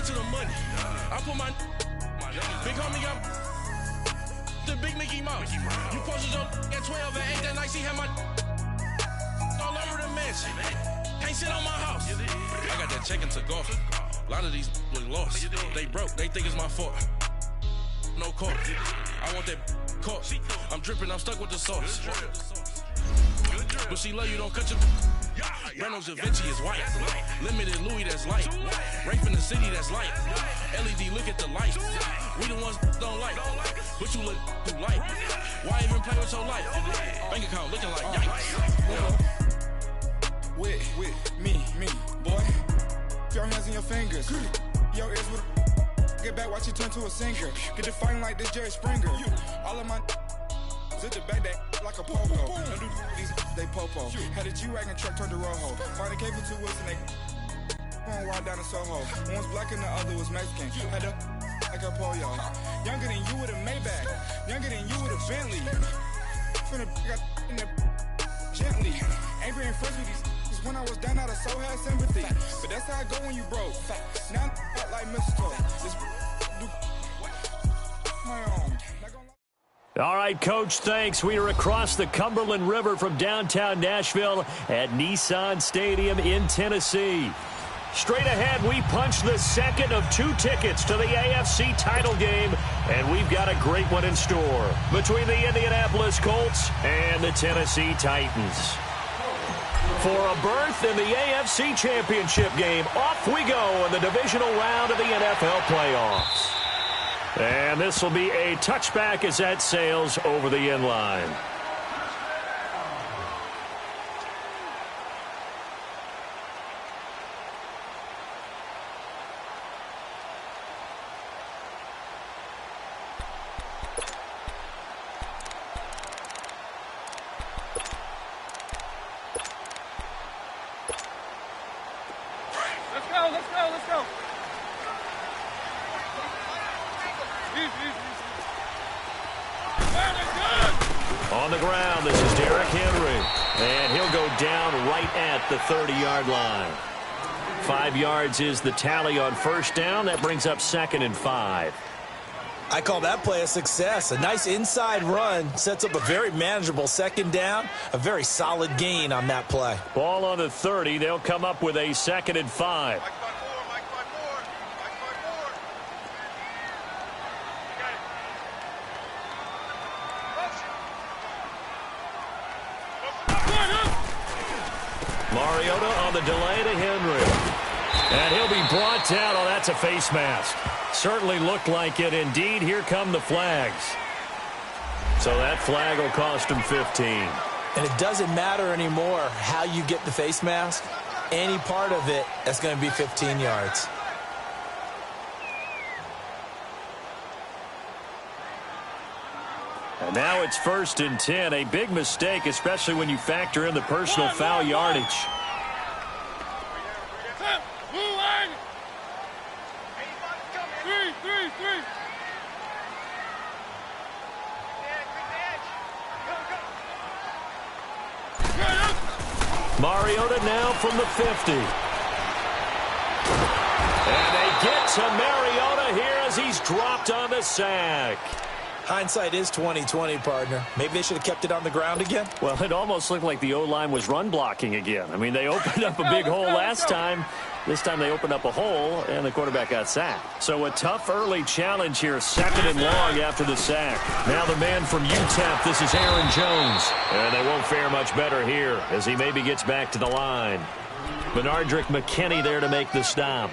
straight to the money. I put my big homie got the big Mickey Mouse. You posted up at 12 and 8 that night. She had my all over the mansion. Can't sit on my house. I got that check and took off. A lot of these look lost. They broke. They think it's my fault. No court. I want that caught. I'm dripping. I'm stuck with the sauce. But she love you. Don't cut your. Breno Javinci is white. Limited Louis, that's light. Rape in the city, that's light. LED, look at the light. We the ones don't like. But you look too light. Why even play with your life? Bank account looking like yikes. With me, boy. Your hands in your fingers. Your ears with get back, watch you turn to a singer. Get defined like this Jerry Springer. All of my sit the back that like a popo. Don't do these they popo. Had a G-Wagon truck turned to Rojo. Find a cable 2 wheels and they going wild down in Soho. One was black and the other was Mexican. Had a like a pollo. Younger than you with a Maybach. Younger than you with a Bentley. Finna got in that gently. Angry and friends with these. When I was down out of soul had sympathy. But that's how I go when you broke. Now I'm like mistletoe. Just do my own. All right, Coach, thanks. We are across the Cumberland River from downtown Nashville at Nissan Stadium in Tennessee. Straight ahead, we punch the second of 2 tickets to the AFC title game, and we've got a great one in store between the Indianapolis Colts and the Tennessee Titans. For a berth in the AFC Championship game, off we go in the divisional round of the NFL playoffs. And this will be a touchback as that sails over the end line. Let's go. On the ground, this is Derrick Henry. And he'll go down right at the 30-yard line. 5 yards is the tally on first down. That brings up 2nd and 5. I call that play a success. A nice inside run sets up a very manageable 2nd down. A very solid gain on that play. Ball on the 30. They'll come up with a 2nd and 5. Mariota on the delay to Henry. And he'll be brought down. Oh, that's a face mask. Certainly looked like it. Indeed, here come the flags. So that flag will cost him 15. And it doesn't matter anymore how you get the face mask. Any part of it, that's going to be 15 yards. And now it's 1st and 10. A big mistake, especially when you factor in the personal foul yardage. Mariota now from the 50. And they get to Mariota here as he's dropped on the sack. Hindsight is 20/20, partner. Maybe they should have kept it on the ground again. Well, it almost looked like the O-line was run blocking again. I mean, they opened up a big hole last time. This time they opened up a hole, and the quarterback got sacked. So a tough early challenge here, 2nd and long after the sack. Now the man from UTEP, this is Aaron Jones. And they won't fare much better here as he maybe gets back to the line. Benardrick McKinney there to make the stop.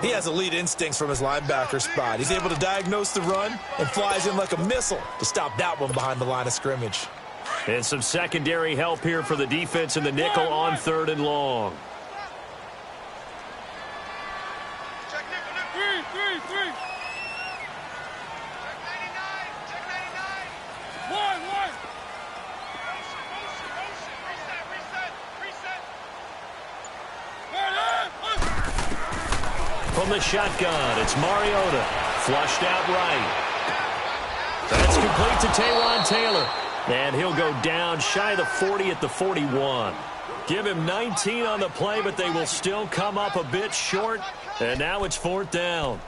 He has elite instincts from his linebacker spot. He's able to diagnose the run and flies in like a missile to stop that one behind the line of scrimmage. And some secondary help here for the defense in the nickel on 3rd and long. Three. Check 99. One. Reset. From the shotgun, it's Mariota. Flushed out right. That's complete to Taywan Taylor. And he'll go down shy of the 40 at the 41. Give him 19 on the play, but they will still come up a bit short. And now it's 4th down.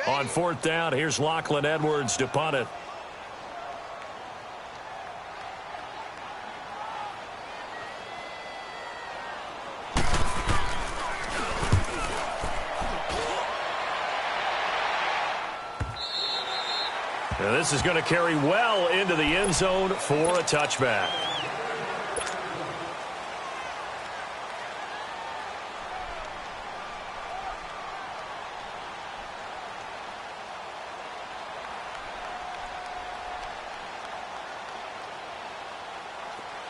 On 4th down, here's Lachlan Edwards to punt it. And this is going to carry well into the end zone for a touchback.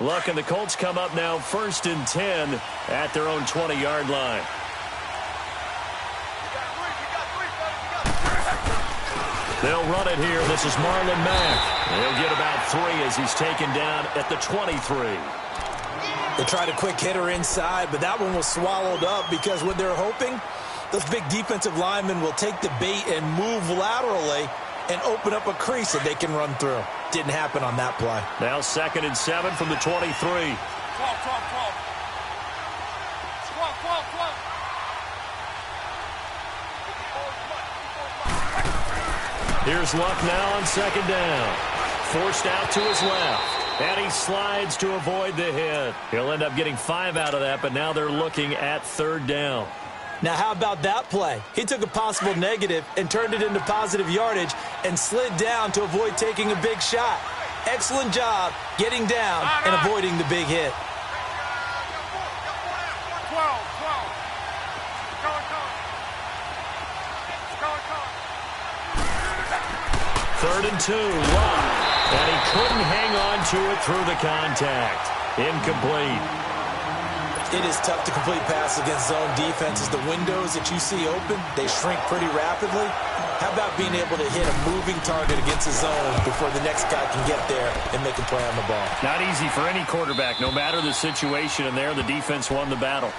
Look, and the Colts come up now 1st and 10 at their own 20-yard line. They'll run it here. This is Marlon Mack. He'll get about 3 as he's taken down at the 23. They tried a quick hitter inside, but that one was swallowed up because what they're hoping, those big defensive linemen will take the bait and move laterally and open up a crease that they can run through. Didn't happen on that play. Now 2nd and 7 from the 23. Here's Luck now on 2nd down. Forced out to his left. And he slides to avoid the hit. He'll end up getting 5 out of that, but now they're looking at 3rd down. Now, how about that play? He took a possible negative and turned it into positive yardage and slid down to avoid taking a big shot. Excellent job getting down and avoiding the big hit. 3rd and 2, Luck. And he couldn't hang on to it through the contact. Incomplete. It is tough to complete passes against zone defenses. The windows that you see open, they shrink pretty rapidly. How about being able to hit a moving target against a zone before the next guy can get there and make a play on the ball? Not easy for any quarterback, no matter the situation. And there, the defense won the battle.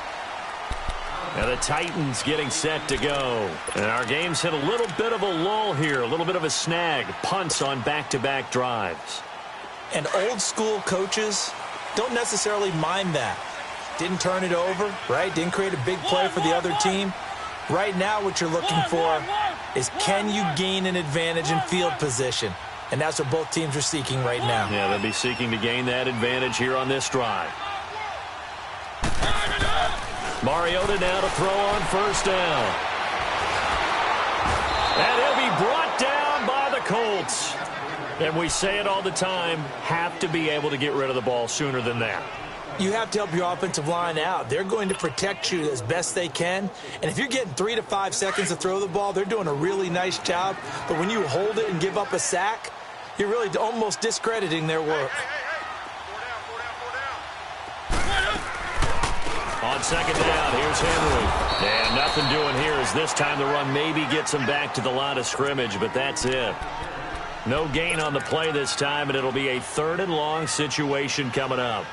Now the Titans getting set to go. And our game's hit a little bit of a lull here, a little bit of a snag. Punts on back-to-back drives. And old-school coaches don't necessarily mind that. Didn't turn it over, right? Didn't create a big play for the other team. Right now what you're looking for is can you gain an advantage in field position? And that's what both teams are seeking right now. Yeah, they'll be seeking to gain that advantage here on this drive. Mariota now to throw on 1st down. And he'll be brought down by the Colts. And we say it all the time, have to be able to get rid of the ball sooner than that. You have to help your offensive line out. They're going to protect you as best they can. And if you're getting 3 to 5 seconds to throw the ball, they're doing a really nice job. But when you hold it and give up a sack, you're really almost discrediting their work. On 2nd down, here's Henry. And nothing doing here as this time the run maybe gets him back to the line of scrimmage, but that's it. No gain on the play this time, and it'll be a 3rd and long situation coming up.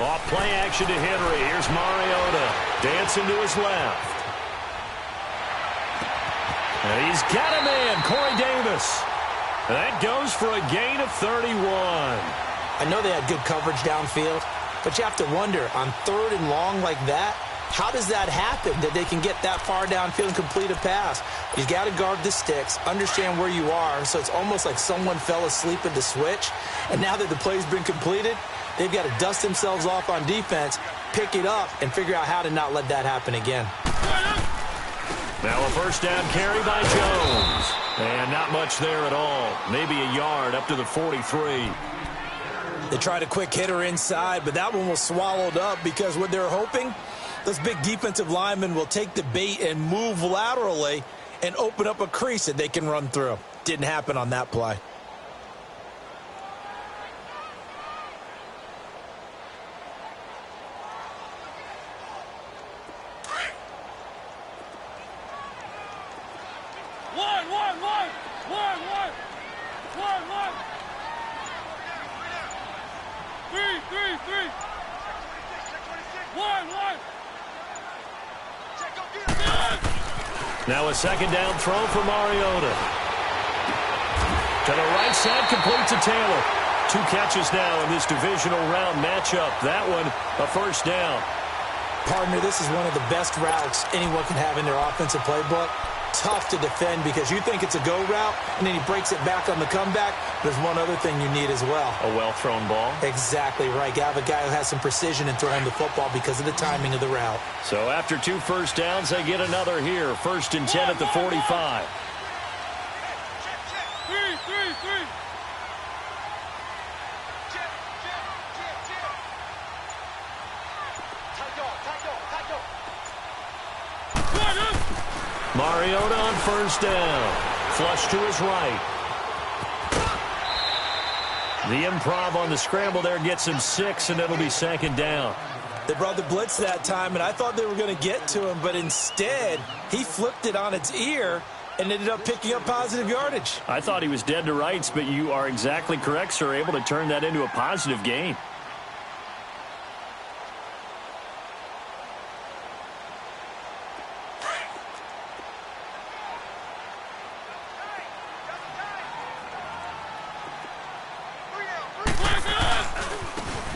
Off play action to Henry. Here's Mariota dancing to his left. And he's got a man, Corey Davis. And that goes for a gain of 31. I know they had good coverage downfield, but you have to wonder, on 3rd and long like that, how does that happen that they can get that far downfield and complete a pass? You've got to guard the sticks, understand where you are, so it's almost like someone fell asleep at the switch, and now that the play's been completed, they've got to dust themselves off on defense, pick it up, and figure out how to not let that happen again. Now a 1st down carry by Jones. And not much there at all. Maybe a yard up to the 43. They tried a quick hitter inside, but that one was swallowed up because what they're hoping, those big defensive linemen will take the bait and move laterally and open up a crease that they can run through. Didn't happen on that play. Now a second down throw for Mariota. To the right side, complete to Taylor. 2 catches now in this divisional round matchup. That one, a first down. Partner, this is one of the best routes anyone can have in their offensive playbook. Tough to defend because you think it's a go route, and then he breaks it back on the comeback. There's one other thing you need as well. A well-thrown ball. Exactly right. You have a guy who has some precision in throwing the football because of the timing of the route. So after 2 first downs, they get another here. 1st and 10 at the 45. Three. Mariota on first down. Flush to his right. The improv on the scramble there gets him 6, and it'll be 2nd down. They brought the blitz that time, and I thought they were going to get to him, but instead, he flipped it on its ear and ended up picking up positive yardage. I thought he was dead to rights, but you are exactly correct, sir. Able to turn that into a positive gain.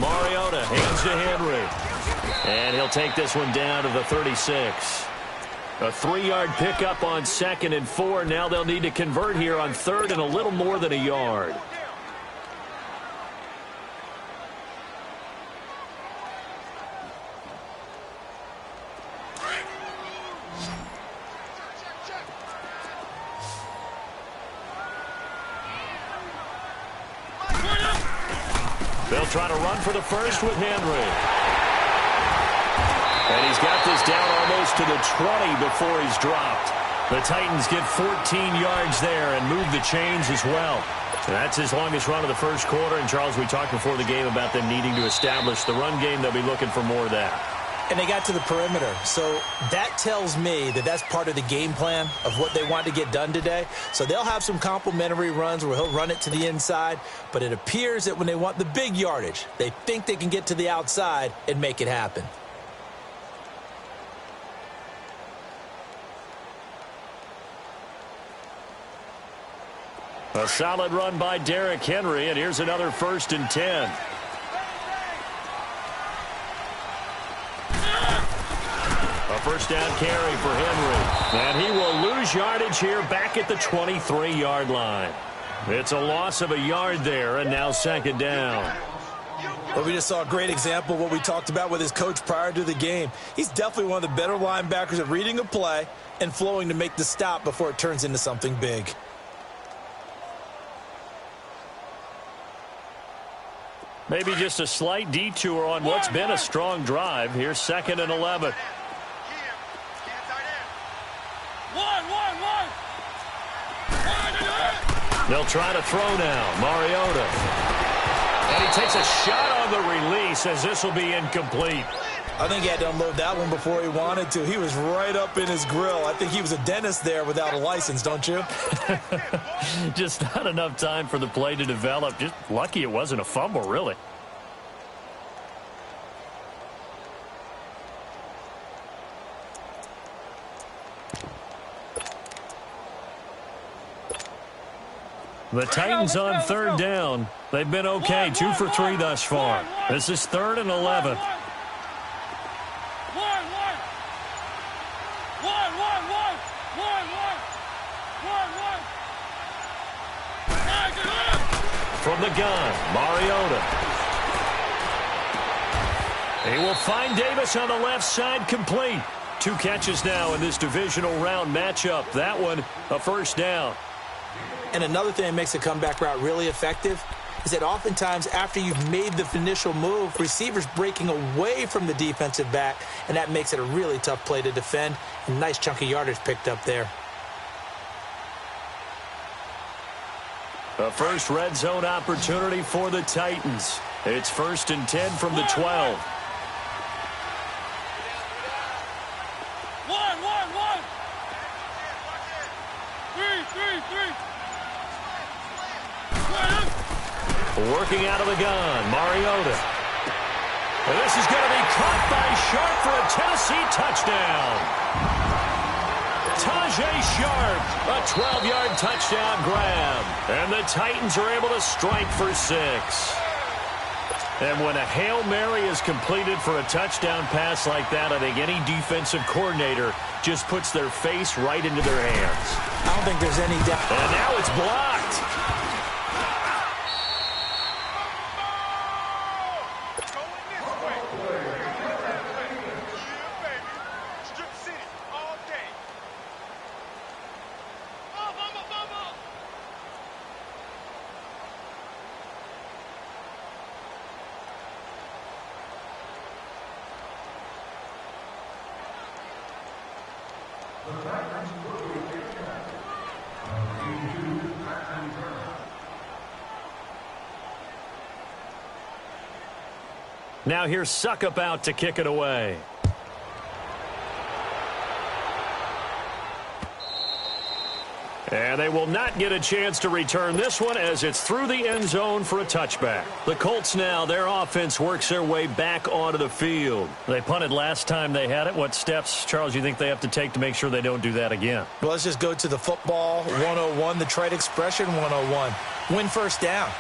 Mariota hands to Henry. And he'll take this one down to the 36. A 3-yard pickup on 2nd and 4. Now they'll need to convert here on 3rd and a little more than a yard. They'll try to run for the first with Henry. And he's got this down almost to the 20 before he's dropped. The Titans get 14 yards there and move the chains as well. That's his longest run of the first quarter. And, Charles, we talked before the game about them needing to establish the run game. They'll be looking for more of that. And they got to the perimeter. So that tells me that that's part of the game plan of what they want to get done today. So they'll have some complimentary runs where he'll run it to the inside. But it appears that when they want the big yardage, they think they can get to the outside and make it happen. A solid run by Derrick Henry, and here's another 1st and 10. A first down carry for Henry. And he will lose yardage here back at the 23-yard line. It's a loss of a yard there, and now 2nd down. Well, we just saw a great example of what we talked about with his coach prior to the game. He's definitely one of the better linebackers at reading a play and flowing to make the stop before it turns into something big. Maybe just a slight detour on what's been a strong drive. Here's 2nd and 11. They'll try to throw now. Mariota. And he takes a shot on the release as this will be incomplete. I think he had to unload that one before he wanted to. He was right up in his grill. I think he was a dentist there without a license, don't you? Just not enough time for the play to develop. Just lucky it wasn't a fumble, really. The Titans on 3rd down. They've been okay. 2 for 3 thus far. This is 3rd and 11. From the gun, Mariota. He will find Davis on the left side, complete. 2 catches now in this divisional round matchup. That one, a first down. And another thing that makes a comeback route really effective is that oftentimes after you've made the initial move, receivers breaking away from the defensive back, and that makes it a really tough play to defend. And nice chunky yardage picked up there. A first red zone opportunity for the Titans. It's 1st and 10 from the 12. Working out of the gun, Mariota. And this is going to be caught by Sharp for a Tennessee touchdown. Tajay Sharp, a 12-yard touchdown grab. And the Titans are able to strike for 6. And when a Hail Mary is completed for a touchdown pass like that, I think any defensive coordinator just puts their face right into their hands. I don't think there's any doubt. And now it's blocked. Now here's Suckup out to kick it away. And they will not get a chance to return this one as it's through the end zone for a touchback. The Colts now, their offense works their way back onto the field. They punted last time they had it. What steps, Charles, you think they have to take to make sure they don't do that again? Well, let's just go to the football 101, the trade expression 101. Win first down.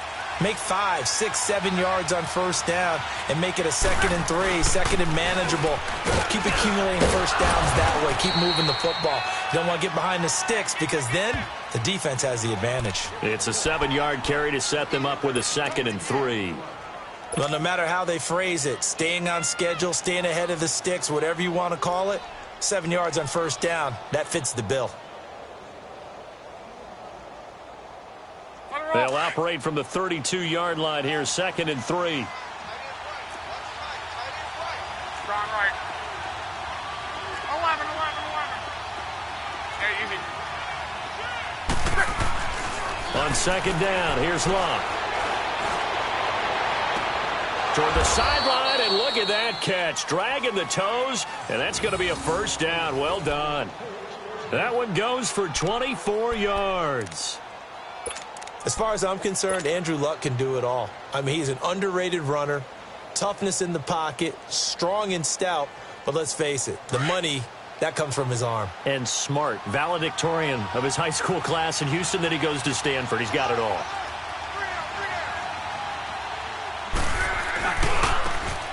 Make 5, 6, 7 yards on first down and make it a 2nd and 3, 2nd and manageable. Keep accumulating first downs that way. Keep moving the football. You don't want to get behind the sticks because then the defense has the advantage. It's a 7-yard carry to set them up with a 2nd and 3. Well, no matter how they phrase it, staying on schedule, staying ahead of the sticks, whatever you want to call it, 7 yards on first down, that fits the bill. They'll operate from the 32-yard line here, 2nd and 3. Strong right. 11. Hey, easy. On 2nd down, here's Locke. Toward the sideline, and look at that catch. Dragging the toes, and that's going to be a first down. Well done. That one goes for 24 yards. As far as I'm concerned, Andrew Luck can do it all. I mean, he's an underrated runner, toughness in the pocket, strong and stout, but let's face it, the money, that comes from his arm. And smart, valedictorian of his high school class in Houston, then he goes to Stanford. He's got it all.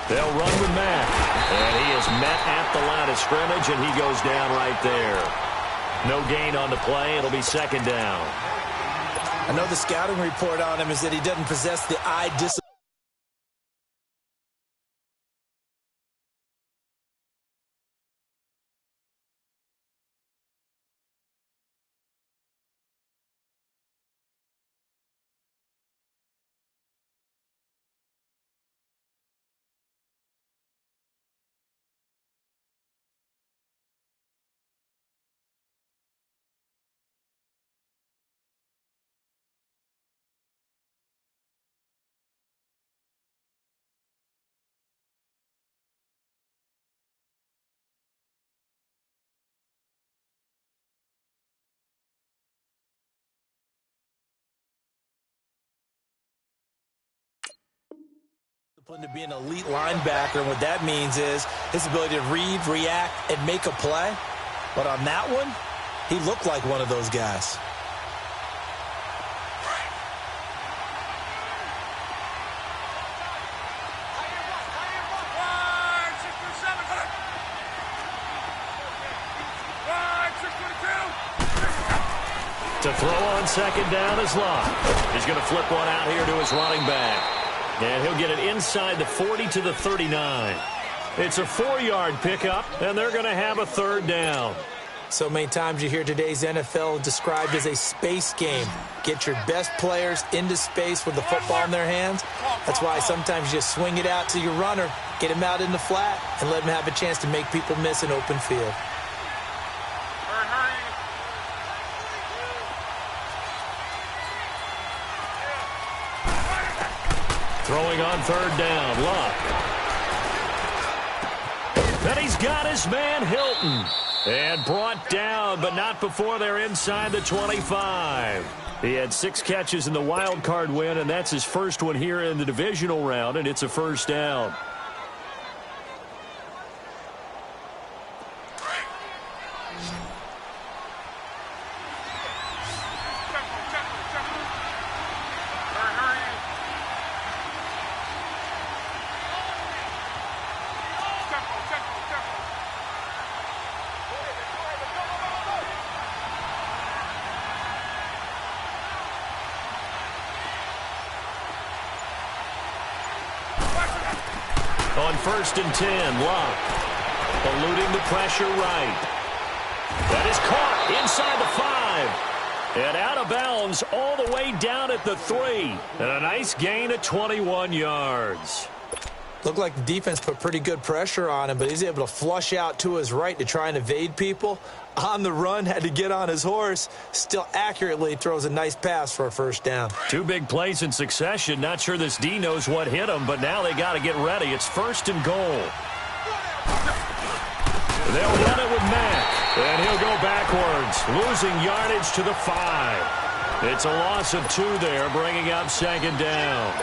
They'll run with Mack, and he is met at the line of scrimmage, and he goes down right there. No gain on the play. It'll be 2nd down. I know the scouting report on him is that he doesn't possess the eye discipline. To be an elite linebacker, and what that means is his ability to read, react, and make a play. But on that one, he looked like one of those guys. To throw on 2nd down is Locke. He's going to flip one out here to his running back. And he'll get it inside the 40 to the 39. It's a 4-yard pickup, and they're going to have a 3rd down. So many times you hear today's NFL described as a space game. Get your best players into space with the football in their hands. That's why sometimes you just swing it out to your runner, get him out in the flat, and let him have a chance to make people miss an open field. Throwing on 3rd down, Luck. And he's got his man, Hilton. And brought down, but not before they're inside the 25. He had 6 catches in the wild card win, and that's his first one here in the divisional round, and it's a 1st down. On 1st and 10, Locke. Eluding the pressure right. That is caught inside the 5. And out of bounds all the way down at the 3. And a nice gain of 21 yards. Looked like the defense put pretty good pressure on him, but he's able to flush out to his right to try and evade people. On the run, had to get on his horse. Still accurately throws a nice pass for a first down. 2 big plays in succession. Not sure this D knows what hit him, but now they got to get ready. It's 1st and goal. They'll run it with Mack, and he'll go backwards, losing yardage to the 5. It's a loss of 2 there, bringing up 2nd down.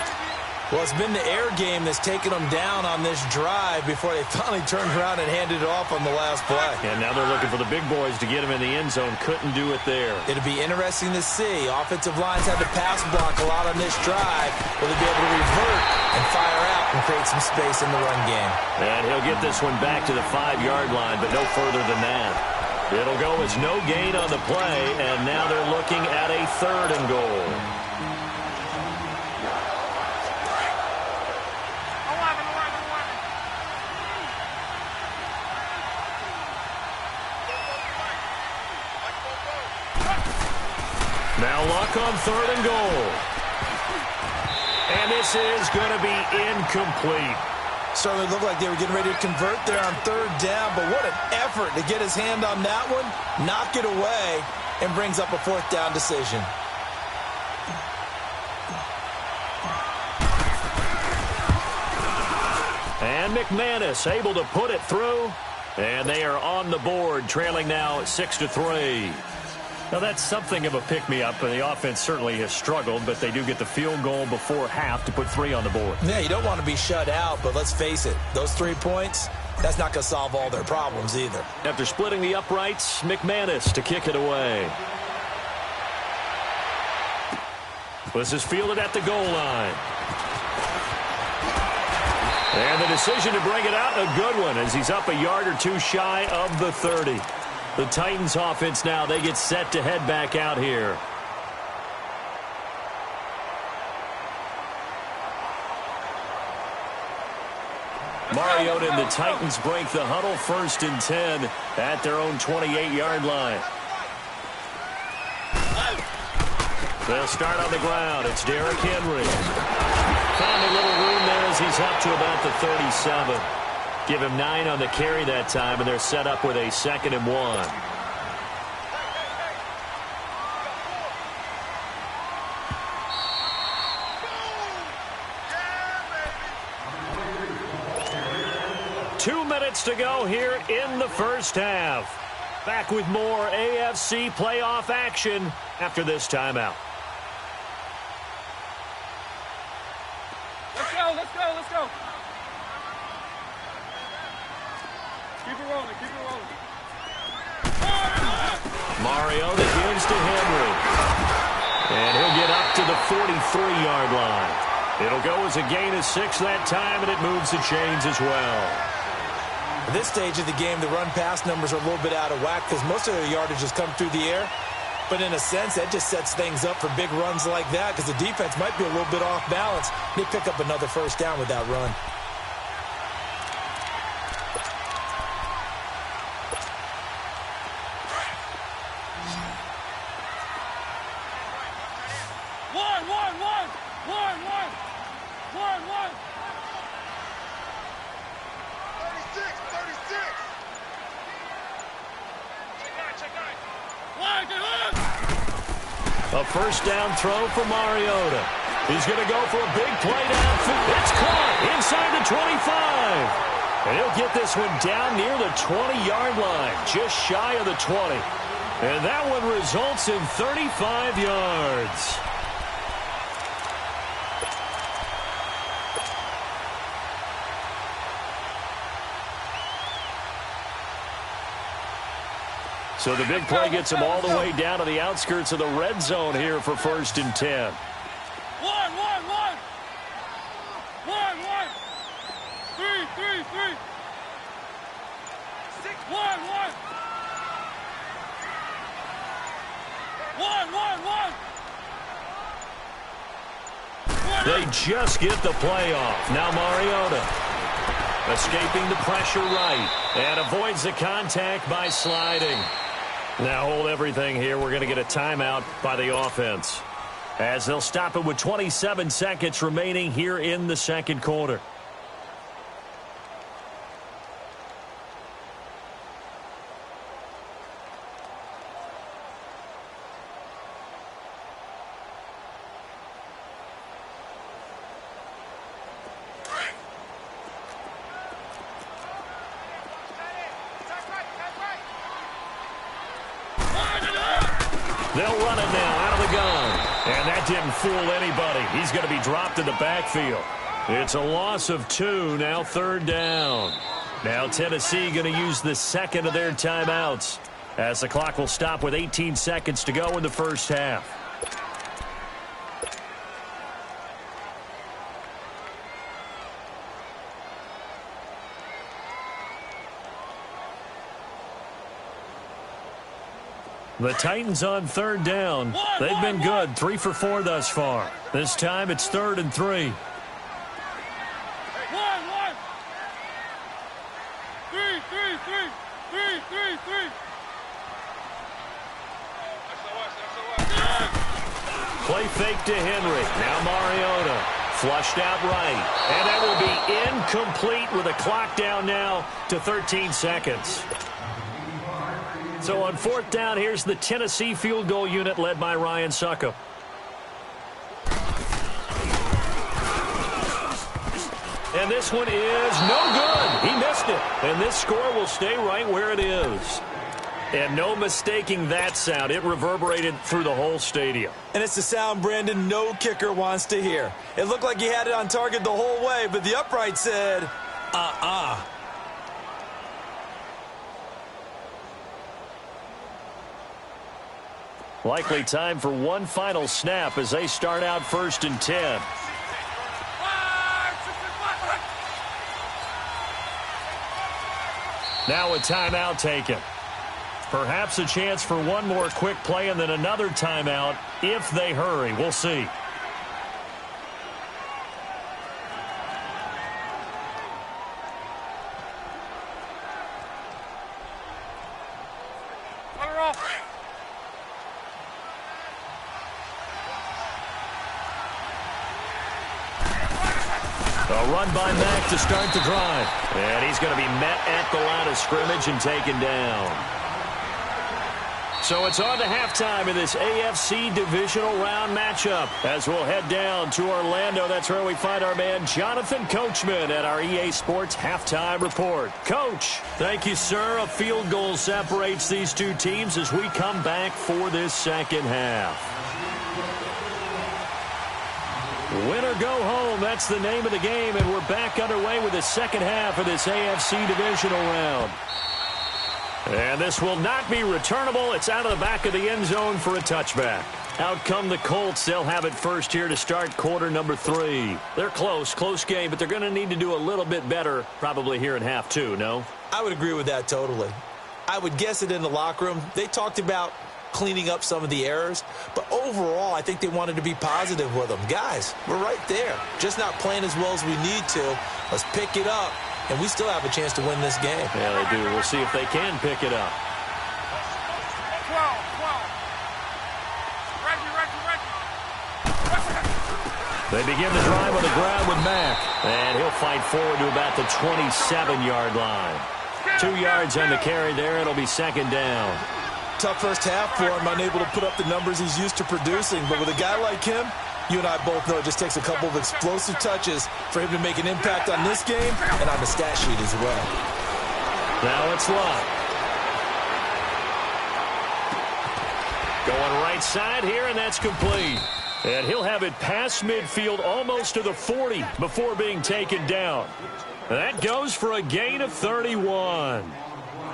Well, it's been the air game that's taken them down on this drive before they finally turned around and handed it off on the last play. And now they're looking for the big boys to get him in the end zone. Couldn't do it there. It'll be interesting to see. Offensive lines had to pass block a lot on this drive. Will they be able to revert and fire out and create some space in the run game? And he'll get this one back to the 5-yard line, but no further than that. It'll go as no gain on the play, and now they're looking at a 3rd and goal. Now Luck on 3rd and goal. And this is going to be incomplete. Certainly looked like they were getting ready to convert there on 3rd down, but what an effort to get his hand on that one, knock it away, and brings up a 4th down decision. And McManus able to put it through, and they are on the board, trailing now 6-3. Now, that's something of a pick-me-up, and the offense certainly has struggled, but they do get the field goal before half to put 3 on the board. Yeah, you don't want to be shut out, but let's face it, those 3 points, that's not going to solve all their problems either. After splitting the uprights, McManus to kick it away. This is fielded at the goal line. And the decision to bring it out, a good one, as he's up a yard or 2 shy of the 30. The Titans offense now, they get set to head back out here. Mariota and the Titans break the huddle, 1st and 10 at their own 28-yard line. They'll start on the ground. It's Derrick Henry. Found a little room there as he's up to about the 37. Give him 9 on the carry that time, and they're set up with a 2nd and 1. Two minutes to go here in the first half. Back with more AFC playoff action after this timeout. Let's go, let's go, let's go. Keep it rolling, keep it rolling. Mariota gives to Henry. And he'll get up to the 43-yard line. It'll go as a gain of 6 that time, and it moves the chains as well. At this stage of the game, the run-pass numbers are a little bit out of whack because most of their yardage has come through the air. But in a sense, that just sets things up for big runs like that because the defense might be a little bit off balance. They pick up another first down with that run. A first down throw for Mariota. He's going to go for a big play downfield. It's caught inside the 25. And he'll get this one down near the 20-yard line, just shy of the 20. And that one results in 35 yards. So the big play gets him all the way down to the outskirts of the red zone here for 1st and 10. One. 3. 6. 1. 1. They just get the play off. Now Mariota. Escaping the pressure right. And avoids the contact by sliding. Now hold everything here. We're going to get a timeout by the offense, as they'll stop it with 27 seconds remaining here in the second quarter. They'll run it now out of the gun. And that didn't fool anybody. He's going to be dropped in the backfield. It's a loss of 2, now third down. Now Tennessee going to use the second of their timeouts, as the clock will stop with 18 seconds to go in the first half. The Titans on third down. They've been good, 3 for 4 thus far. This time it's 3rd and 3. 1, 1. 3, 3, 3. 3, 3, 3. Play fake to Henry. Now Mariota. Flushed out right. And that will be incomplete with a clock down now to 13 seconds. So on 4th down, here's the Tennessee field goal unit led by Ryan Succop. And this one is no good. He missed it. And this score will stay right where it is. And no mistaking that sound. It reverberated through the whole stadium. And it's the sound, Brandon, no kicker wants to hear. It looked like he had it on target the whole way, but the upright said, Likely time for one final snap as they start out 1st and 10. Now a timeout taken. Perhaps a chance for one more quick play and then another timeout if they hurry. We'll see. A run by Mack to start the drive. And he's going to be met at the line of scrimmage and taken down. So it's on to halftime in this AFC divisional round matchup as we'll head down to Orlando. That's where we find our man Jonathan Coachman at our EA Sports Halftime Report. Coach, thank you, sir. A field goal separates these two teams as we come back for this second half. Win or go home, that's the name of the game, and we're back underway with the second half of this AFC divisional round. And this will not be returnable. It's out of the back of the end zone for a touchback. Out come the Colts. They'll have it first here to start quarter number 3. They're close game, but they're going to need to do a little bit better probably here in half 2, no? I would agree with that totally. I would guess it in the locker room. They talked about cleaning up some of the errors, but overall I think they wanted to be positive with them. Guys, we're right there, just not playing as well as we need to. Let's pick it up, and we still have a chance to win this game. Yeah, they do. We'll see if they can pick it up. 12. They begin the drive on the ground with Mack, and he'll fight forward to about the 27-yard line. 2 yards on the carry there. It'll be second down. Tough first half for him, unable to put up the numbers he's used to producing. But with a guy like him, you and I both know it just takes a couple of explosive touches for him to make an impact on this game and on the stat sheet as well. Now it's Lott. Going right side here, and that's complete. And he'll have it past midfield almost to the 40 before being taken down. That goes for a gain of 31.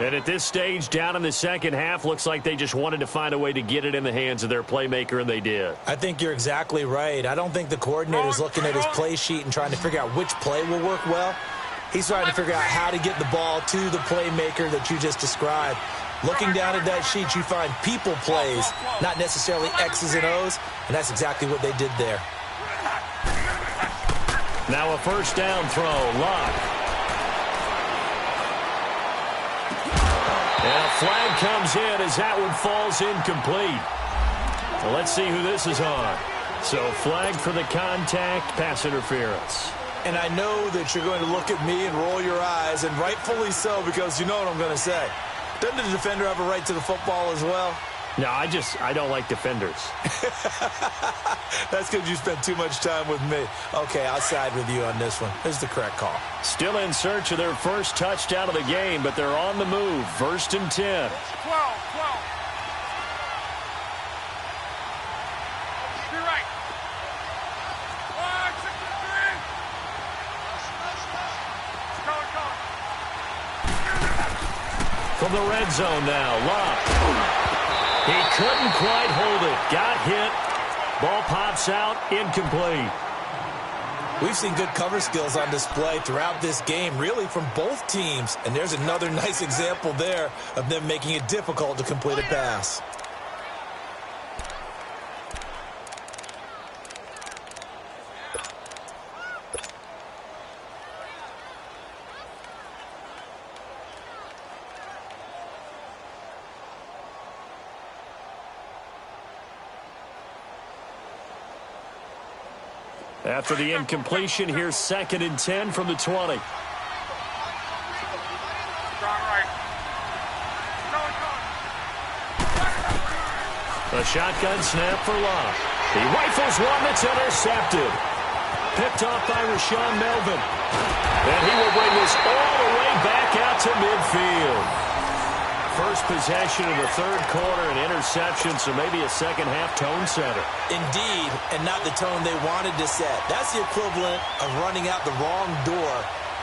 And at this stage, down in the second half, looks like they just wanted to find a way to get it in the hands of their playmaker, and they did. I think you're exactly right. I don't think the coordinator's looking at his play sheet and trying to figure out which play will work well. He's trying to figure out how to get the ball to the playmaker that you just described. Looking down at that sheet, you find people plays, not necessarily X's and O's, and that's exactly what they did there. Now a first down throw. Lott. And a flag comes in as that one falls incomplete. Well, let's see who this is on. So flag for the contact, pass interference. And I know that you're going to look at me and roll your eyes, and rightfully so, because you know what I'm going to say. Doesn't the defender have a right to the football as well? No, I don't like defenders. That's because you spent too much time with me. Okay, I'll side with you on this one. This is the correct call. Still in search of their first touchdown of the game, but they're on the move. 1st and 10. 12. Be right. 1, 6, 3. Color. From the red zone now, Locke. He couldn't quite hold it. Got hit. Ball pops out. Incomplete. We've seen good cover skills on display throughout this game, really from both teams. And there's another nice example there of them making it difficult to complete a pass. After the incompletion, here's 2nd and 10 from the 20. A shotgun snap for Locke. He rifles one that's intercepted. Picked off by Rashawn Melvin. And he will bring this all the way back out to midfield. First possession of the 3rd quarter, an interception, so maybe a second-half tone setter. Indeed, and not the tone they wanted to set. That's the equivalent of running out the wrong door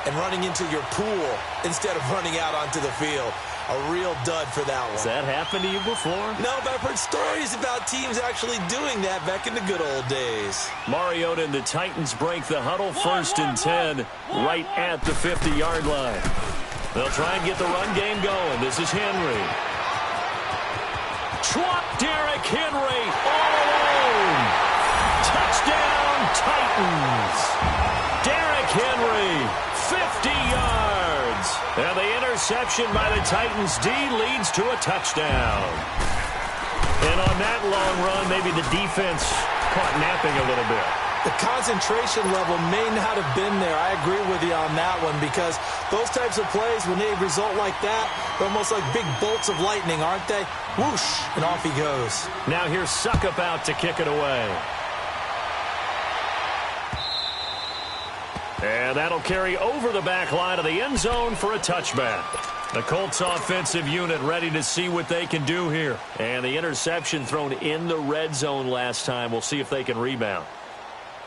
and running into your pool instead of running out onto the field. A real dud for that one. Has that happened to you before? No, but I've heard stories about teams actually doing that back in the good old days. Mariota and the Titans break the huddle. 1st and 10 right at the 50-yard line. They'll try and get the run game going. This is Henry. Derrick Henry all alone. Touchdown, Titans. Derrick Henry, 50 yards. And the interception by the Titans D leads to a touchdown. And on that long run, maybe the defense caught napping a little bit. The concentration level may not have been there. I agree with you on that one, because those types of plays, when they result like that, they're almost like big bolts of lightning, aren't they? Whoosh, and off he goes. Now here's Suckup out to kick it away. And that'll carry over the back line of the end zone for a touchback. The Colts offensive unit ready to see what they can do here. And the interception thrown in the red zone last time. We'll see if they can rebound.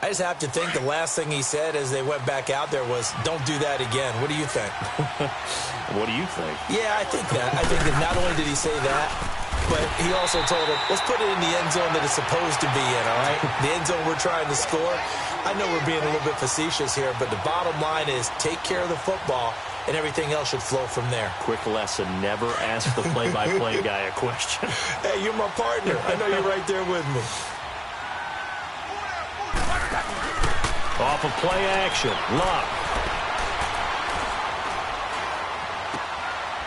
I just have to think the last thing he said as they went back out there was, don't do that again. What do you think? What do you think? Yeah, I think that. I think that not only did he say that, but he also told him, let's put it in the end zone that it's supposed to be in, all right? The end zone we're trying to score. I know we're being a little bit facetious here, but the bottom line is take care of the football, and everything else should flow from there. Quick lesson, never ask the play-by-play guy a question. Hey, you're my partner. I know you're right there with me. Off of play action, Locke.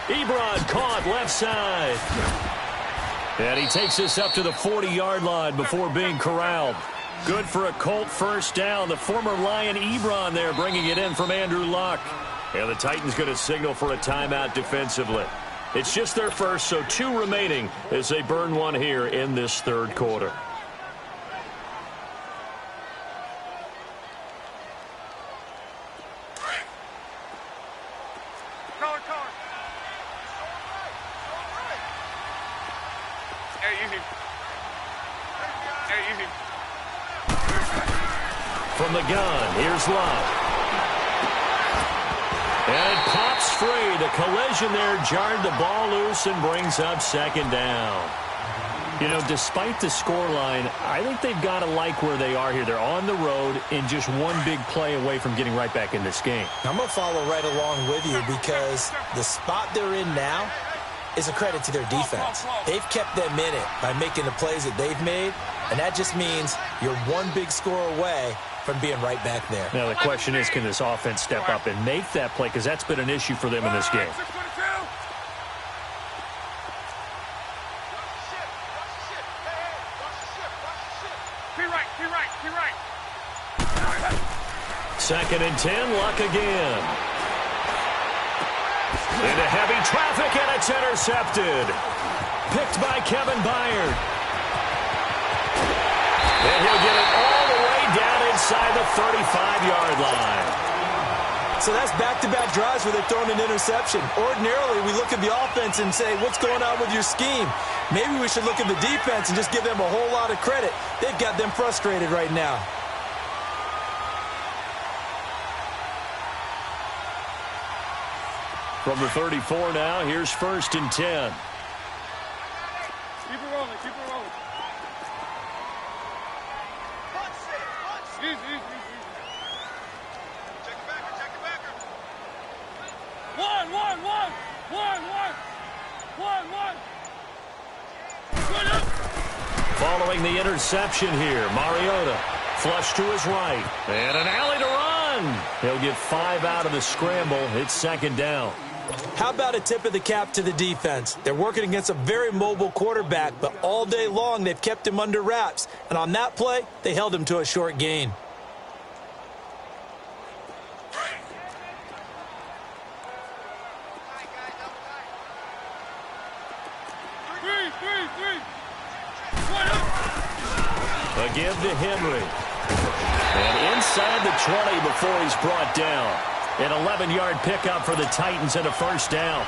Ebron caught left side. And he takes this up to the 40-yard line before being corralled. Good for a Colt first down. The former Lion Ebron there bringing it in from Andrew Locke. And the Titans going to signal for a timeout defensively. It's just their first, so 2 remaining as they burn one here in this 3rd quarter. From the gun, here's Locke. And it pops free. The collision there jarred the ball loose and brings up 2nd down. You know, despite the scoreline, I think they've got to like where they are here. They're on the road and just one big play away from getting right back in this game. I'm going to follow right along with you, because the spot they're in now is a credit to their defense. They've kept them in it by making the plays that they've made, and that just means you're one big score away from being right back there. Now the question is, can this offense step up and make that play? Because that's been an issue for them in this game. Second and 10, Luck again. Into heavy traffic, and it's intercepted. Picked by Kevin Byard. And he'll get it all the way down inside the 35-yard line. So that's back-to-back drives where they're throwing an interception. Ordinarily, we look at the offense and say, what's going on with your scheme? Maybe we should look at the defense and just give them a whole lot of credit. They've got them frustrated right now. From the 34 now, here's first and 10. Keep it rolling, keep it rolling. Easy, easy, easy. Check it backer, check it backer. One. Good up. Following the interception here, Mariota flush to his right. And an alley to run. He'll get 5 out of the scramble. It's second down. How about a tip of the cap to the defense? They're working against a very mobile quarterback, but all day long they've kept him under wraps. And on that play, they held him to a short gain. Again to Henry. And inside the 20 before he's brought down. An 11-yard pickup for the Titans and a first down.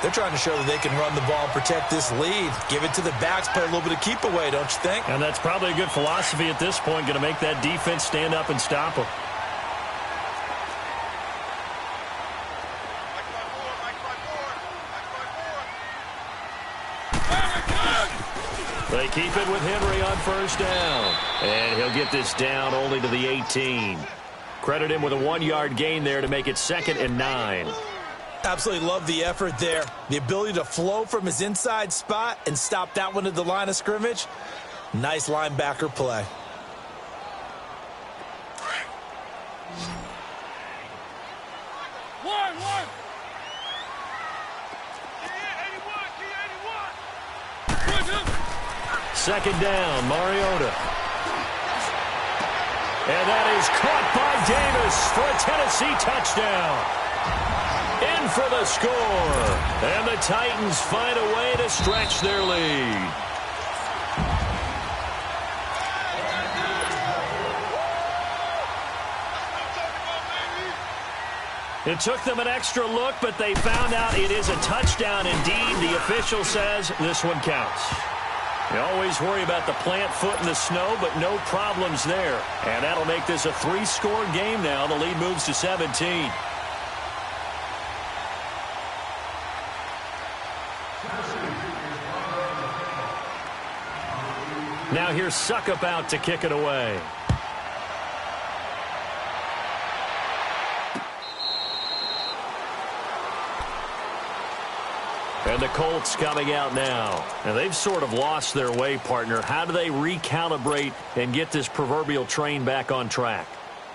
They're trying to show that they can run the ball and protect this lead. Give it to the backs, play a little bit of keep away, don't you think? And that's probably a good philosophy at this point, going to make that defense stand up and stop them. They keep it with Henry on first down. And he'll get this down only to the 18. Credit him with a 1-yard gain there to make it second and 9. Absolutely love the effort there. The ability to flow from his inside spot and stop that one at the line of scrimmage. Nice linebacker play. One. Second down, Mariota. And that is caught by Davis for a Tennessee touchdown. In for the score. And the Titans find a way to stretch their lead. It took them an extra look, but they found out it is a touchdown indeed. The official says this one counts. You always worry about the plant foot in the snow, but no problems there. And that'll make this a 3-score game now. The lead moves to 17. Now here's Suckup out to kick it away. And the Colts coming out now. And they've sort of lost their way, partner. How do they recalibrate and get this proverbial train back on track?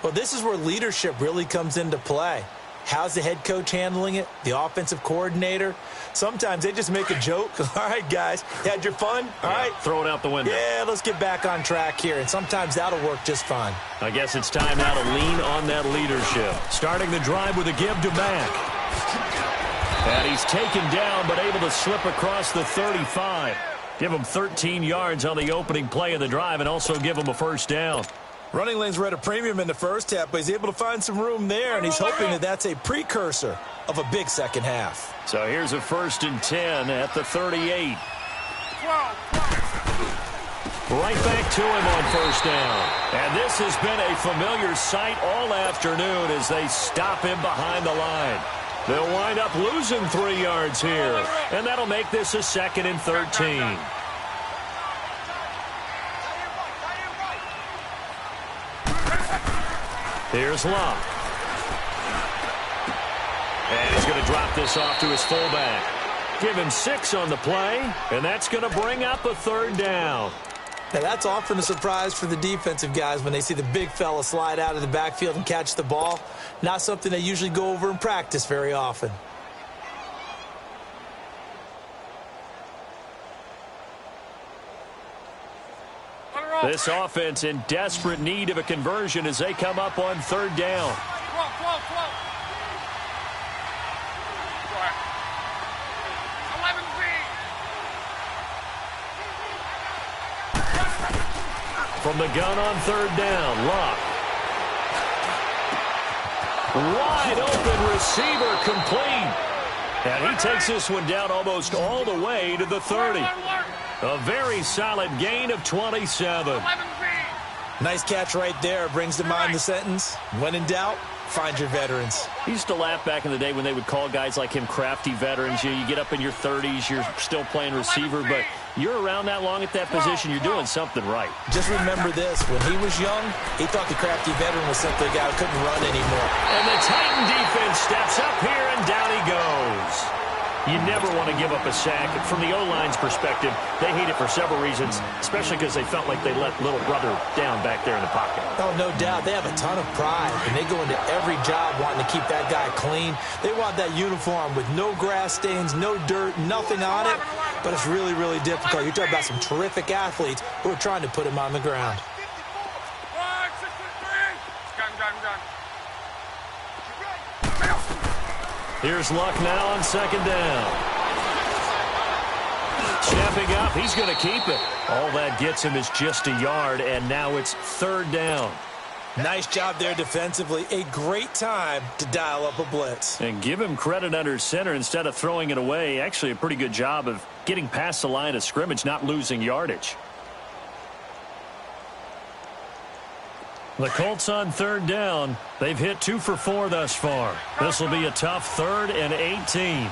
Well, this is where leadership really comes into play. How's the head coach handling it? The offensive coordinator? Sometimes they just make a joke. All right, guys, you had your fun? All right. Throw it out the window. Yeah, let's get back on track here. And sometimes that'll work just fine. I guess it's time now to lean on that leadership. Starting the drive with a give to Mack. And he's taken down, but able to slip across the 35. Give him 13 yards on the opening play of the drive and also give him a first down. Running lanes were at a premium in the first half, but he's able to find some room there, and he's hoping that that's a precursor of a big second half. So here's a first and 10 at the 38. Right back to him on first down. And this has been a familiar sight all afternoon as they stop him behind the line. They'll wind up losing 3 yards here, and that'll make this a second and 13. Here's Locke. And he's going to drop this off to his fullback. Give him 6 on the play, and that's going to bring up a third down. Now, that's often a surprise for the defensive guys when they see the big fella slide out of the backfield and catch the ball. Not something they usually go over in practice very often. This offense in desperate need of a conversion as they come up on third down. From the gun on third down, Locke. Wide open receiver complete. And he takes this one down almost all the way to the 30. A very solid gain of 27. Nice catch right there. Brings to mind the sentence, when in doubt, find your veterans. I used to laugh back in the day when they would call guys like him crafty veterans. You get up in your 30s, you're still playing receiver, but you're around that long at that position, you're doing something right. Just remember this, when he was young, he thought the crafty veteran was simply a guy who couldn't run anymore. And the Titan defense steps up here, and down he goes. You never want to give up a sack. From the O-line's perspective, they hate it for several reasons, especially because they felt like they let little brother down back there in the pocket. Oh, no doubt. They have a ton of pride, and they go into every job wanting to keep that guy clean. They want that uniform with no grass stains, no dirt, nothing on it, but it's really, really difficult. You're talking about some terrific athletes who are trying to put him on the ground. Here's Luck now on second down. Stepping up, he's going to keep it. All that gets him is just a yard, and now it's third down. Nice job there defensively. A great time to dial up a blitz. And give him credit under center instead of throwing it away. Actually, a pretty good job of getting past the line of scrimmage, not losing yardage. The Colts on third down. They've hit 2 for 4 thus far. This will be a tough 3rd and 18.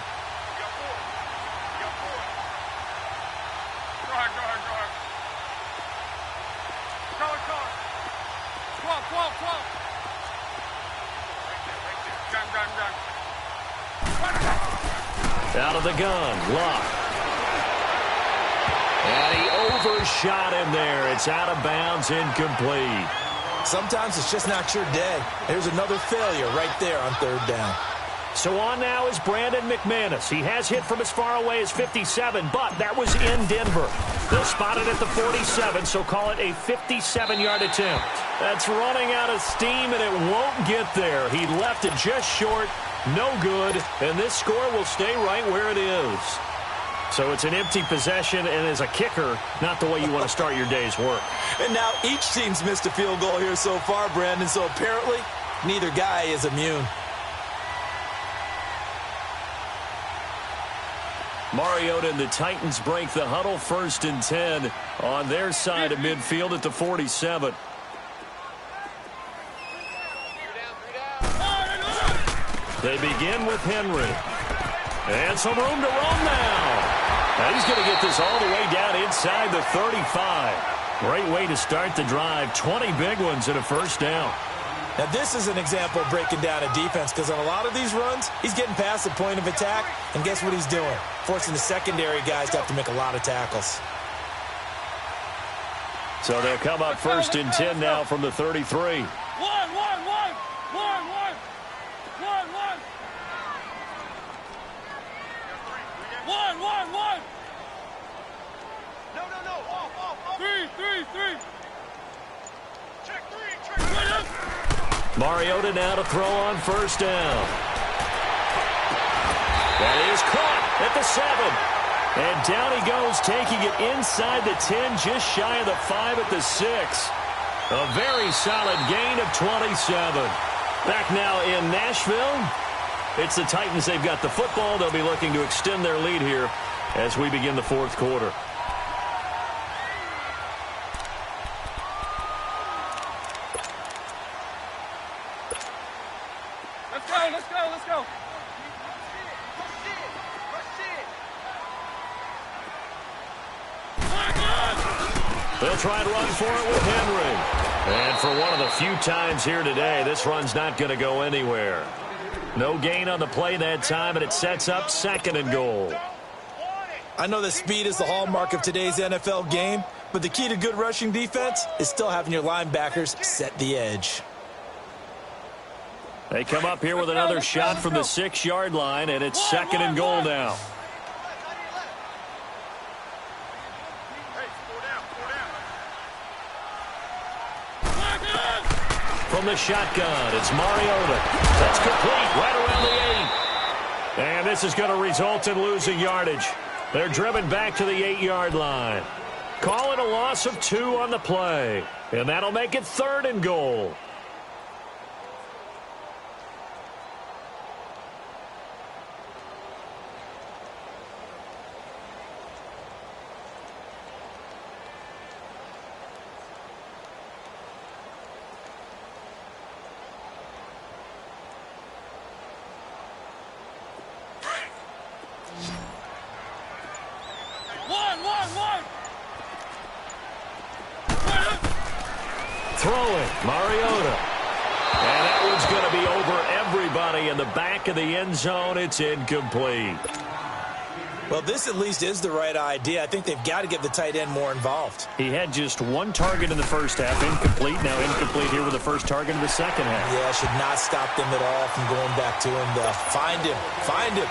Out of the gun, Locke. And he overshot him there. It's out of bounds, incomplete. Sometimes it's just not your day. There's another failure right there on third down. So on now is Brandon McManus. He has hit from as far away as 57, but that was in Denver. They'll spot it at the 47, so call it a 57-yard attempt. That's running out of steam, and it won't get there. He left it just short, no good, and this score will stay right where it is. So it's an empty possession, and as a kicker, not the way you want to start your day's work. And now each team's missed a field goal here so far, Brandon, so apparently neither guy is immune. Mariota and the Titans break the huddle, 1st and 10 on their side of midfield at the 47. They begin with Henry. And some room to run now. And he's going to get this all the way down inside the 35. Great way to start the drive. 20 big ones and a first down. Now, this is an example of breaking down a defense because on a lot of these runs, he's getting past the point of attack, and guess what he's doing? Forcing the secondary guys to have to make a lot of tackles. So they'll come up 1st and 10 now from the 33. One. No. Off. Three. Check three. Mariota now to throw on 1st down. That is caught at the 7. And down he goes, taking it inside the 10, just shy of the 5 at the 6. A very solid gain of 27. Back now in Nashville. It's the Titans. They've got the football. They'll be looking to extend their lead here as we begin the 4th quarter. Let's go. They'll try and run for it with Henry. And for one of the few times here today, this run's not going to go anywhere. No gain on the play that time, and it sets up 2nd and goal. I know that speed is the hallmark of today's NFL game, but the key to good rushing defense is still having your linebackers set the edge. They come up here with another shot from the 6-yard line, and it's 2nd and goal now. from the shotgun. It's Mariota. That's complete right around the 8. And this is going to result in losing yardage. They're driven back to the 8-yard line. Call it a loss of 2 on the play. And that'll make it 3rd and goal. Throwing, Mariota. And that one's going to be over everybody in the back of the end zone. It's incomplete. Well, this at least is the right idea. I think they've got to get the tight end more involved. He had just 1 target in the first half, incomplete. Now incomplete here with the first target in the second half. Yeah, should not stop them at all from going back to him. Find him. Find him.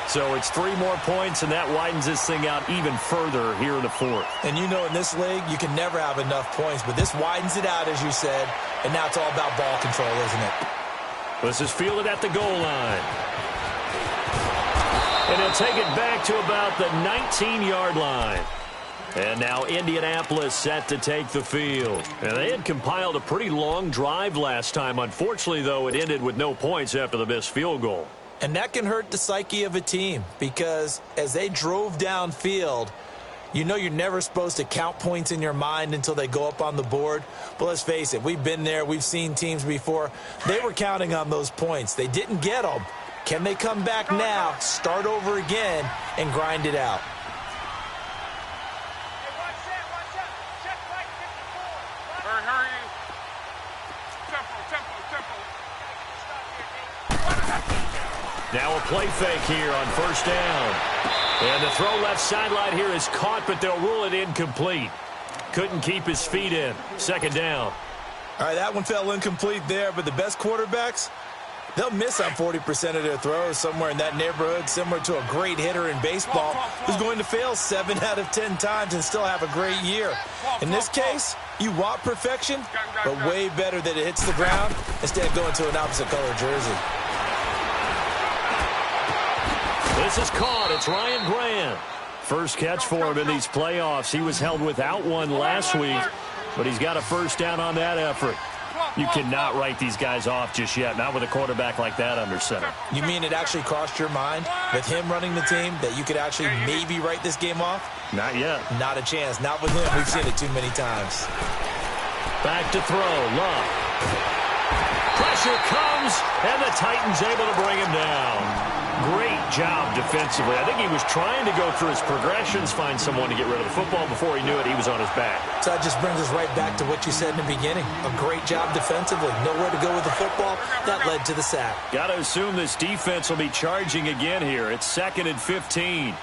So it's 3 more points, and that widens this thing out even further here in the 4th. And you know in this league, you can never have enough points, but this widens it out, as you said, and now it's all about ball control, isn't it? This is fielded at the goal line. And he'll take it back to about the 19-yard line. And now Indianapolis set to take the field. And they had compiled a pretty long drive last time. Unfortunately, though, it ended with no points after the missed field goal. And that can hurt the psyche of a team because as they drove downfield, you know you're never supposed to count points in your mind until they go up on the board. But let's face it, we've been there. We've seen teams before. They were counting on those points. They didn't get them. Can they come back now, start over again, and grind it out? Now a play fake here on first down. And the throw left sideline here is caught, but they'll rule it incomplete. Couldn't keep his feet in. Second down. All right, that one fell incomplete there, but the best quarterbacks, they'll miss on 40% of their throws, somewhere in that neighborhood, similar to a great hitter in baseball who's going to fail 7 out of 10 times and still have a great year. In this case, you want perfection, but way better that it hits the ground instead of going to an opposite color jersey. This is caught. It's Ryan Grant. First catch for him in these playoffs. He was held without one last week, but he's got a first down on that effort. You cannot write these guys off just yet, not with a quarterback like that under center. You mean it actually crossed your mind with him running the team that you could actually maybe write this game off? Not yet. Not a chance. Not with him. We've seen it too many times. Back to throw. Love. Pressure comes, and the Titans able to bring him down. Great job defensively. I think he was trying to go through his progressions, find someone to get rid of the football. Before he knew it, he was on his back. So that just brings us right back to what you said in the beginning. A great job defensively. Nowhere to go with the football. That led to the sack. Got to assume this defense will be charging again here. It's 2nd and 15.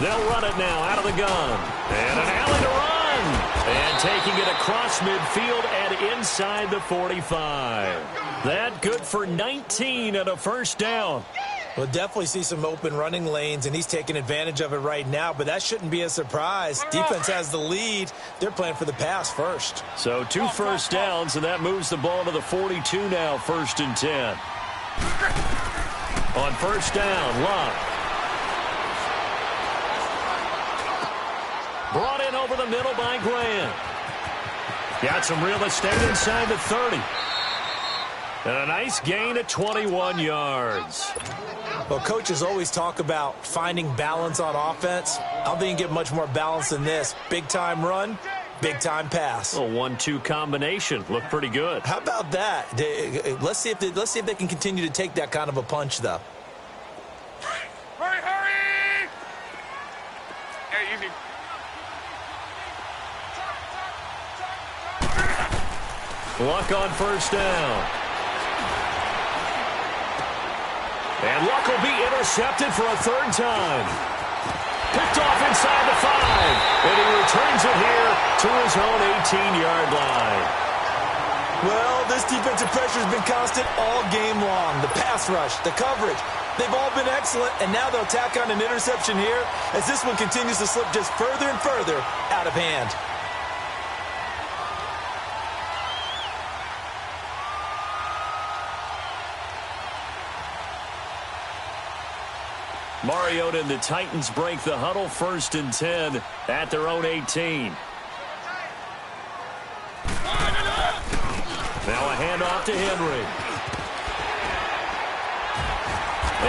They'll run it now out of the gun. And an alley to run. And taking it across midfield and inside the 45. That good for 19 and a first down. We'll definitely see some open running lanes, and he's taking advantage of it right now, but that shouldn't be a surprise. Defense has the lead. They're playing for the pass first. So 2 first downs, and that moves the ball to the 42 now, 1st and 10. On first down, Love. Brought in over the middle by Grant. Got some real estate inside the 30. And a nice gain at 21 yards. Well, coaches always talk about finding balance on offense. I don't think you can get much more balance than this. Big-time run, big-time pass. A 1-2 combination. Looked pretty good. How about that? Let's see if they can continue to take that kind of a punch, though. Hurry! Hey, easy. Luck on first down. And Luck will be intercepted for a 3rd time. Picked off inside the 5. And he returns it here to his own 18-yard line. Well, this defensive pressure has been constant all game long. The pass rush, the coverage, they've all been excellent. And now they'll tack on an interception here as this one continues to slip just further and further out of hand. Mariota and the Titans break the huddle, 1st and 10 at their own 18. Now a handoff to Henry.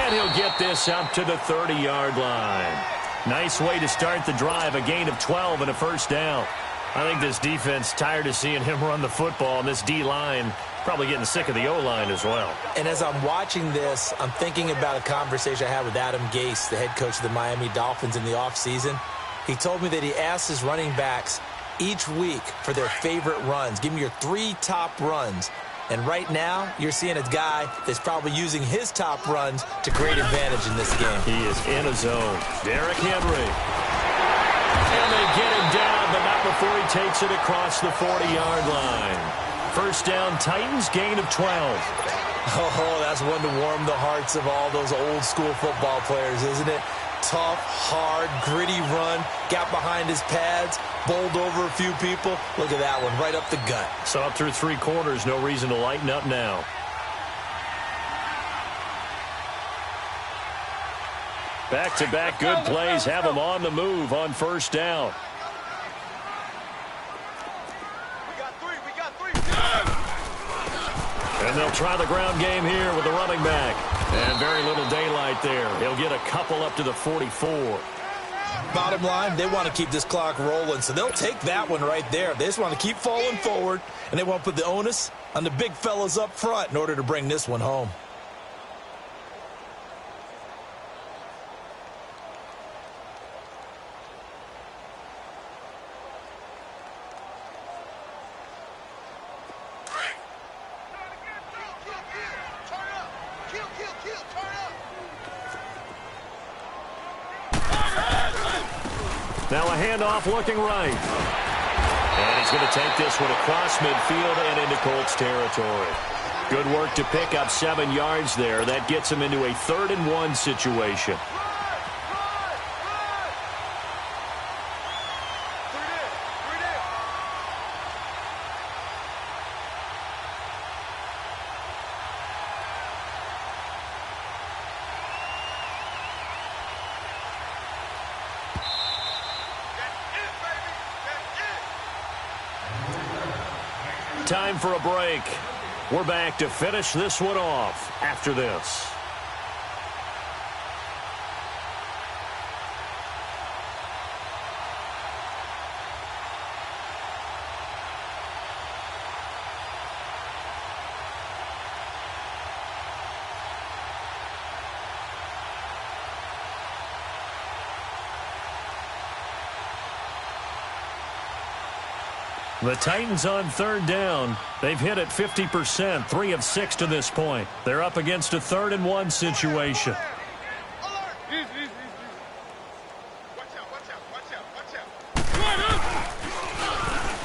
And he'll get this up to the 30-yard line. Nice way to start the drive, a gain of 12 and a 1st down. I think this defense tired of seeing him run the football, and this D-line probably getting sick of the O-line as well. And as I'm watching this, I'm thinking about a conversation I had with Adam Gase, the head coach of the Miami Dolphins, in the offseason. He told me that he asked his running backs each week for their favorite runs. Give me your 3 top runs. And right now, you're seeing a guy that's probably using his top runs to great advantage in this game. He is in a zone. Derrick Henry. And they get him down, but not before he takes it across the 40-yard line. 1st down, Titans, gain of 12. Oh, that's one to warm the hearts of all those old-school football players, isn't it? Tough, hard, gritty run, got behind his pads, bowled over a few people. Look at that one, right up the gut. So up through 3 quarters, no reason to lighten up now. Back-to-back good plays have them on the move on 1st down. And they'll try the ground game here with the running back. And very little daylight there. He'll get a couple up to the 44. Bottom line, they want to keep this clock rolling, so they'll take that one right there. They just want to keep falling forward, and they want to put the onus on the big fellas up front in order to bring this one home. Now a handoff looking right. And he's going to take this one across midfield and into Colts territory. Good work to pick up 7 yards there. That gets him into a 3rd and 1 situation. Time for a break. We're back to finish this one off after this. The Titans on 3rd down. They've hit it 50%, 3 of 6 to this point. They're up against a 3rd and 1 situation.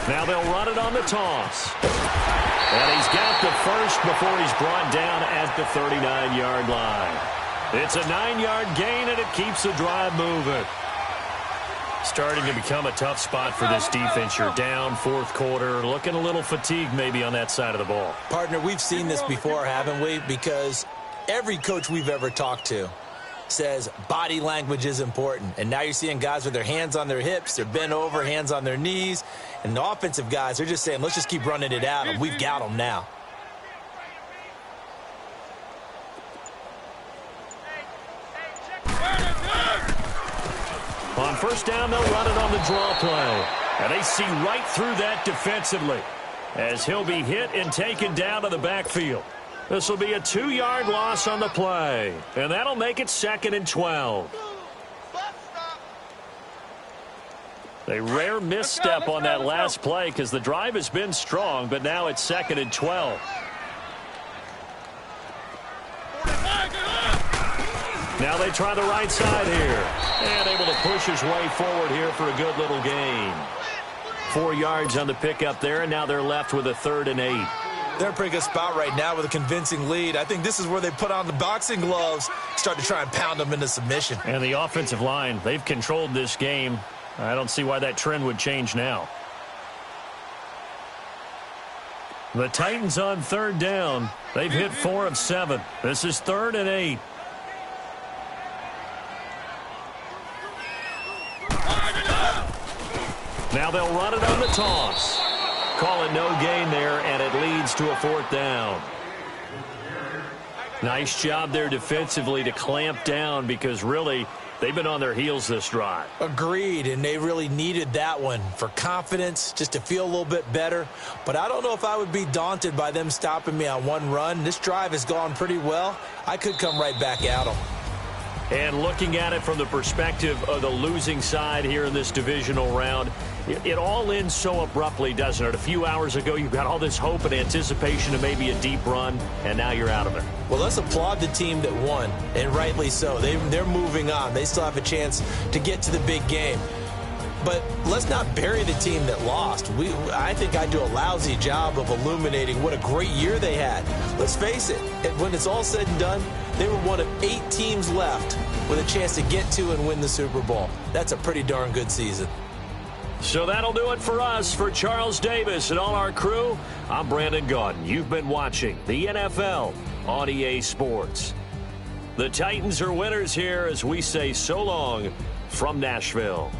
Now they'll run it on the toss. And he's got the first before he's brought down at the 39-yard line. It's a 9-yard gain, and it keeps the drive moving. Starting to become a tough spot for this defense. You're down 4th quarter, looking a little fatigued maybe on that side of the ball. Partner, we've seen this before, haven't we? Because every coach we've ever talked to says body language is important. And now you're seeing guys with their hands on their hips, they're bent over, hands on their knees. And the offensive guys, they're just saying, let's just keep running it at them. We've got them now. On 1st down, they'll run it on the draw play. And they see right through that defensively as he'll be hit and taken down to the backfield. This will be a 2-yard loss on the play. And that'll make it 2nd and 12. A rare misstep on that last play because the drive has been strong, but now it's 2nd and 12. Now they try the right side here. And able to push his way forward here for a good little gain. 4 yards on the pickup there, and now they're left with a 3rd and 8. They're in a pretty good spot right now with a convincing lead. I think this is where they put on the boxing gloves, start to try and pound them into submission. And the offensive line, they've controlled this game. I don't see why that trend would change now. The Titans on 3rd down. They've hit 4 of 7. This is 3rd and 8. Now they'll run it on the toss. Calling no gain there, and it leads to a 4th down. Nice job there defensively to clamp down because really they've been on their heels this drive. Agreed, and they really needed that one for confidence, just to feel a little bit better. But I don't know if I would be daunted by them stopping me on one run. This drive has gone pretty well. I could come right back at them. And looking at it from the perspective of the losing side here in this divisional round, it all ends so abruptly, doesn't it? A few hours ago, you got all this hope and anticipation of maybe a deep run, and now you're out of it. Well, let's applaud the team that won, and rightly so. They're moving on. They still have a chance to get to the big game. But let's not bury the team that lost. I think I do a lousy job of illuminating what a great year they had. Let's face it, when it's all said and done, they were one of 8 teams left with a chance to get to and win the Super Bowl. That's a pretty darn good season. So that'll do it for us. For Charles Davis and all our crew, I'm Brandon Gaudin. You've been watching the NFL on EA Sports. The Titans are winners here as we say so long from Nashville.